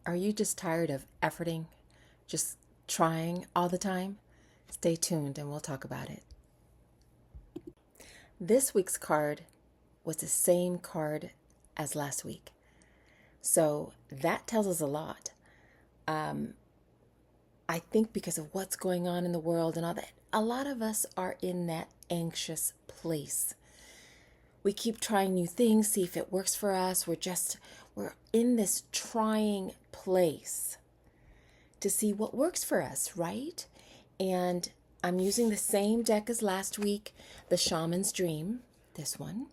Are you just tired of efforting, just trying all the time? Stay tuned and we'll talk about it. This week's card was the same card as last week. So that tells us a lot. I think because of what's going on in the world and all that, a lot of us are in that anxious place. We keep trying new things, see if it works for us. We're in this trying place to see what works for us, right? And I'm using the same deck as last week, the Shaman's Dream, this one,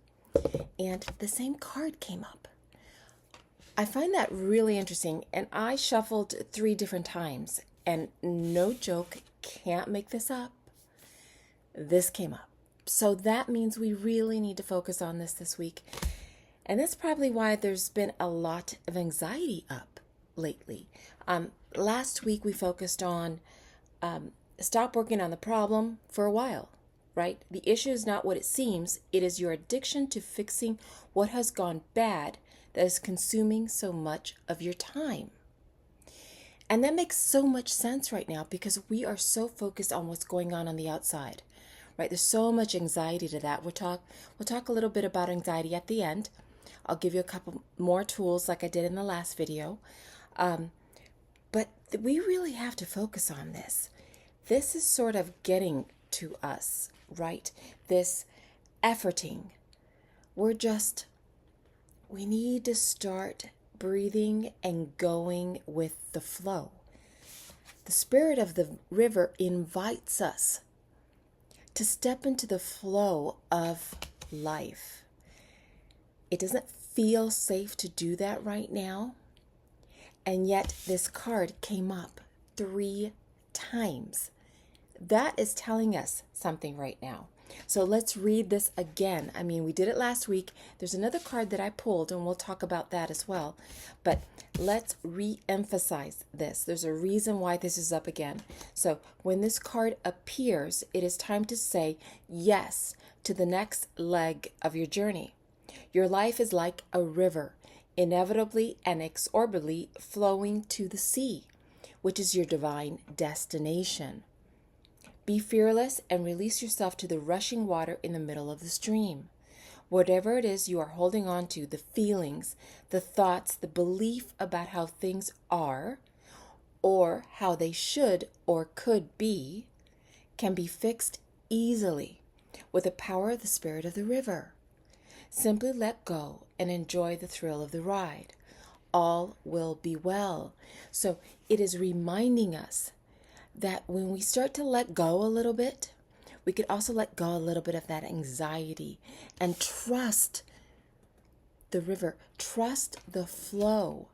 and the same card came up. I find that really interesting, and I shuffled 3 different times, and no joke, can't make this up. This came up. So that means we really need to focus on this week. And that's probably why there's been a lot of anxiety up lately. Last week we focused on stop working on the problem for a while, right? The issue is not what it seems. It is your addiction to fixing what has gone bad that is consuming so much of your time. And that makes so much sense right now because we are so focused on what's going on the outside, right? There's so much anxiety to that. We'll talk a little bit about anxiety at the end. I'll give you a couple more tools like I did in the last video. But we really have to focus on this. This is sort of getting to us, right? This efforting. We need to start breathing and going with the flow. The spirit of the river invites us to step into the flow of life. It doesn't feel safe to do that right now. And yet this card came up 3 times. That is telling us something right now. So let's read this again. I mean, we did it last week. There's another card that I pulled, and we'll talk about that as well. But let's re-emphasize this. There's a reason why this is up again. So when this card appears, it is time to say yes to the next leg of your journey. Your life is like a river, inevitably and inexorably flowing to the sea, which is your divine destination. Be fearless and release yourself to the rushing water in the middle of the stream. Whatever it is you are holding on to, the feelings, the thoughts, the belief about how things are, or how they should or could be, can be fixed easily with the power of the spirit of the river. Simply let go and enjoy the thrill of the ride. All will be well. So it is reminding us that when we start to let go a little bit, we could also let go a little bit of that anxiety and trust the river, trust the flow.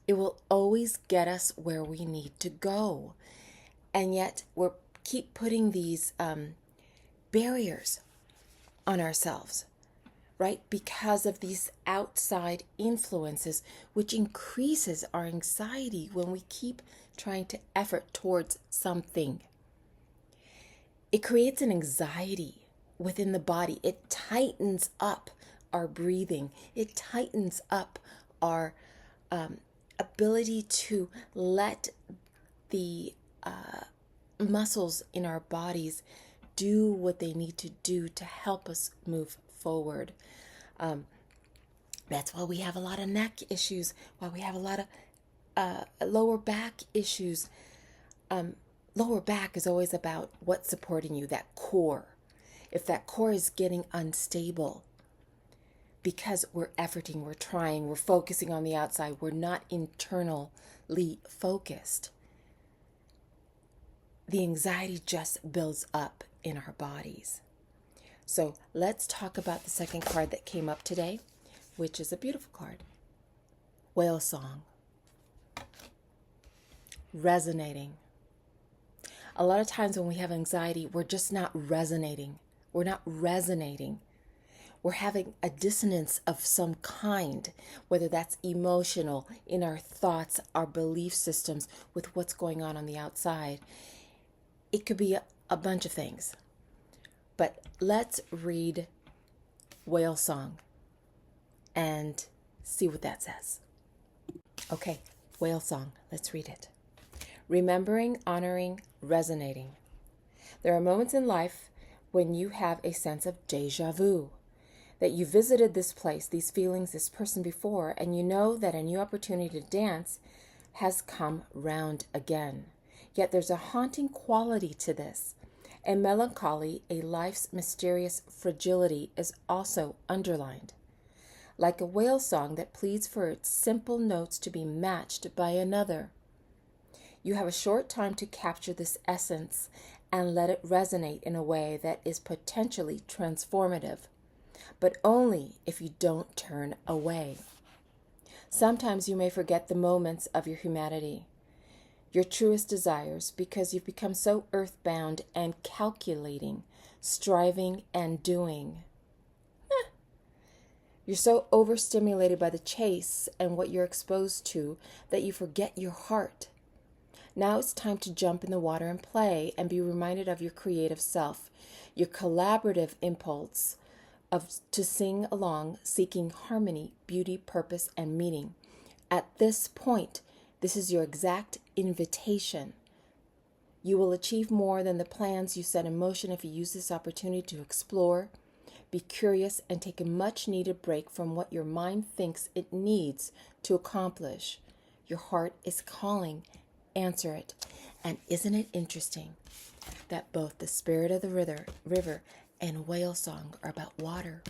It will always get us where we need to go. And yet we're keep putting these barriers on ourselves, right? Because of these outside influences, which increases our anxiety when we keep trying to effort towards something. It creates an anxiety within the body. It tightens up our breathing. It tightens up our ability to let the muscles in our bodies do what they need to do to help us move forward. That's why we have a lot of neck issues, why we have a lot of lower back issues. Lower back is always about what's supporting you, that core. If that core is getting unstable because we're efforting, we're trying, we're focusing on the outside, we're not internally focused, the anxiety just builds up in our bodies. So let's talk about the second card that came up today, which is a beautiful card. Whalesong. Resonating. A lot of times when we have anxiety, we're just not resonating. We're not resonating. We're having a dissonance of some kind, whether that's emotional, in our thoughts, our belief systems, with what's going on the outside. It could be a bunch of things. But let's read Whalesong and see what that says. Okay, Whalesong. Let's read it. Remembering, honoring, resonating. There are moments in life when you have a sense of deja vu, that you visited this place, these feelings, this person before, and you know that a new opportunity to dance has come round again. Yet there's a haunting quality to this. And melancholy, a life's mysterious fragility, is also underlined. Like a whale song that pleads for its simple notes to be matched by another. You have a short time to capture this essence and let it resonate in a way that is potentially transformative, but only if you don't turn away. Sometimes you may forget the moments of your humanity, your truest desires, because you've become so earthbound and calculating, striving and doing. You're so overstimulated by the chase and what you're exposed to that you forget your heart. Now it's time to jump in the water and play and be reminded of your creative self, your collaborative impulse to sing along, seeking harmony, beauty, purpose, and meaning. At this point, this is your exact invitation. You will achieve more than the plans you set in motion if you use this opportunity to explore, be curious, and take a much-needed break from what your mind thinks it needs to accomplish. Your heart is calling. Answer it. And isn't it interesting that both the spirit of the river and Whalesong are about water,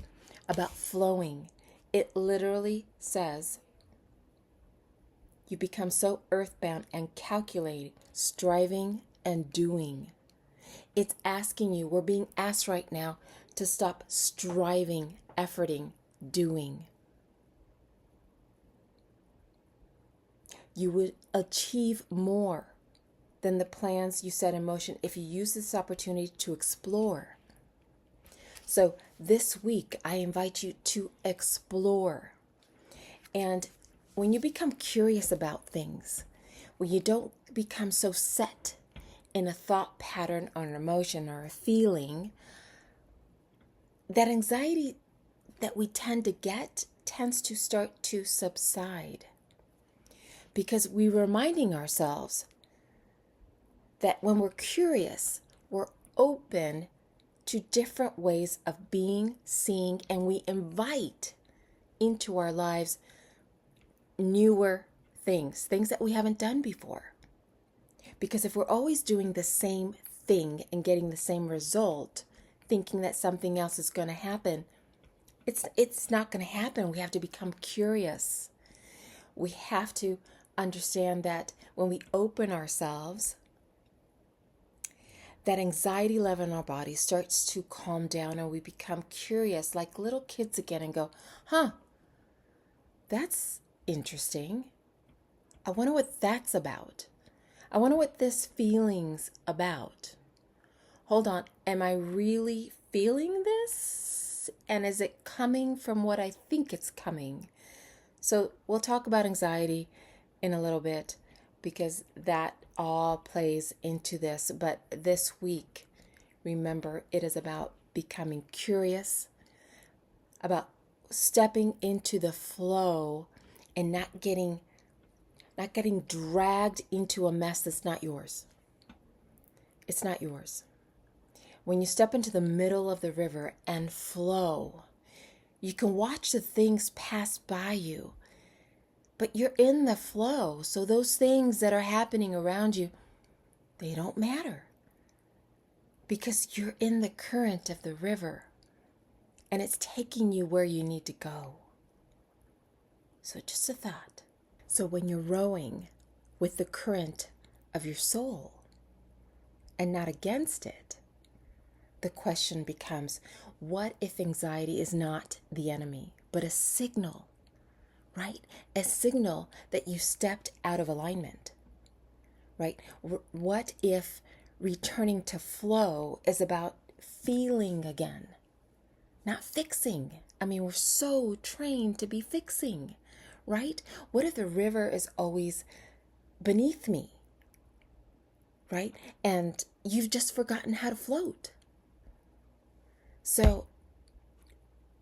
about flowing? It literally says, you become so earthbound and calculating, striving and doing. It's asking you, we're being asked right now to stop striving, efforting, doing. You would achieve more than the plans you set in motion if you use this opportunity to explore. So this week, I invite you to explore. And when you become curious about things, when you don't become so set in a thought pattern or an emotion or a feeling, that anxiety that we tend to get tends to start to subside. Because we're reminding ourselves that when we're curious, we're open to different ways of being, seeing, and we invite into our lives newer things that we haven't done before. Because if we're always doing the same thing and getting the same result, thinking that something else is going to happen, it's not going to happen. We have to become curious. We have to understand that when we open ourselves, that anxiety level in our body starts to calm down and we become curious like little kids again and go, that's interesting. I wonder what that's about. I wonder what this feeling's about. Hold on, am I really feeling this? And is it coming from what I think it's coming? So we'll talk about anxiety in a little bit because that all plays into this. But this week, remember, it is about becoming curious, about stepping into the flow and not getting dragged into a mess that's not yours. It's not yours. When you step into the middle of the river and flow, you can watch the things pass by you, but you're in the flow. So those things that are happening around you, they don't matter because you're in the current of the river and it's taking you where you need to go. So just a thought. So when you're rowing with the current of your soul and not against it, the question becomes, what if anxiety is not the enemy, but a signal, right? A signal that you stepped out of alignment, right? What if returning to flow is about feeling again, not fixing? I mean, we're so trained to be fixing, right? What if the river is always beneath me, right? And you've just forgotten how to float. So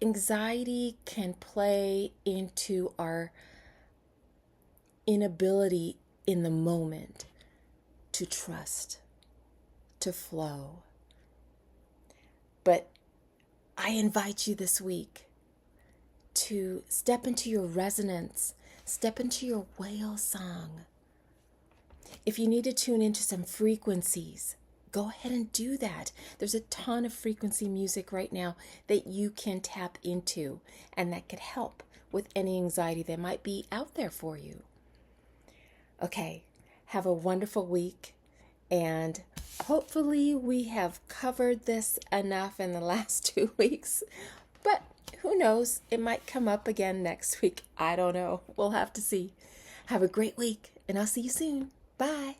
anxiety can play into our inability in the moment to trust, to flow. But I invite you this week to step into your resonance, step into your whale song. If you need to tune into some frequencies, go ahead and do that. There's a ton of frequency music right now that you can tap into, and that could help with any anxiety that might be out there for you. Okay, have a wonderful week, and hopefully we have covered this enough in the last 2 weeks, but who knows, it might come up again next week. I don't know. We'll have to see. Have a great week, and I'll see you soon. Bye.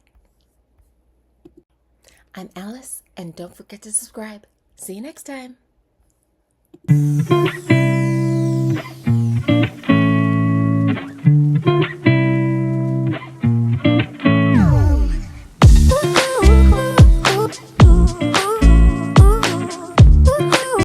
I'm Alice, and don't forget to subscribe. See you next time.